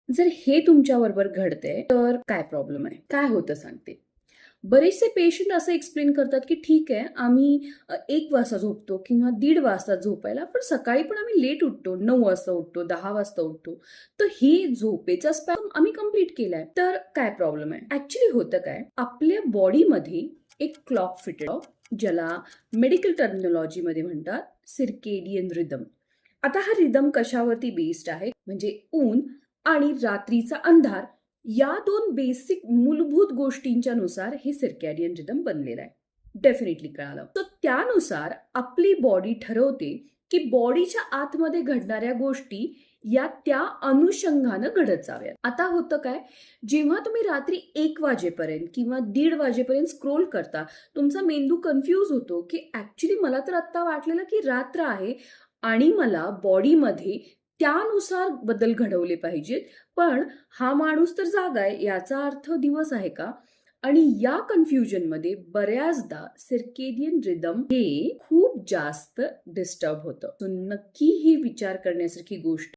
जर हे तुमच्याबरोबर घडतंय तर काय प्रॉब्लेम आहे? काय होतं सांगते. बरेचसे पेशंट असं एक्सप्लेन करतात, की ठीक आहे आम्ही 1 वाजता झोपतो किंवा 1:30 वाजता झोपायला, पण सकाळी पण आम्ही लेट उठतो. 9 वाजता उठतो, 10 वाजता उठतो. तर ही झोपेचा स्पॅम आम्ही कंप्लीट केलाय. तर काय प्रॉब्लेम आहे? ॲक्चुअली होतं काय, आपल्या बॉडीमध्ये एक क्लॉक फिटेड ज्याला मेडिकल टर्मिनॉलॉजीमध्ये म्हणतात सर्केडियन रिदम. आता हा रिदम कशावरती बेस्ड आहे? म्हणजे ऊन आणि रात्रीचा अंधार या 2 बेसिक मूलभूत गोष्टींच्या नुसार हे सर्कॅडियन रिदम बनलेलं आहे. डेफिनेटली कळालं. तर त्यानुसार आपली बॉडी ठरवते, की बॉडीच्या आतमध्ये घडणाऱ्या गोष्टी या त्या अनुषंगानं घडत जाव्यात. आता होतं काय, जेव्हा तुम्ही रात्री 1 वाजेपर्यंत किंवा 1:30 वाजेपर्यंत स्क्रोल करता, तुमचा मेंदू कन्फ्यूज होतो, की ॲक्चुअली मला तर आत्ता वाटलेलं, की रात्र आहे आणि मला बॉडीमध्ये त्यानुसार बदल घडवले पाहिजेत. पण हा माणूस तर जागा आहे, याचा अर्थ दिवस आहे का? आणि या कन्फ्युजनमध्ये बऱ्याचदा सर्केडियन रिदम हे खूप जास्त डिस्टर्ब होतं. नक्की ही विचार करण्यासारखी गोष्ट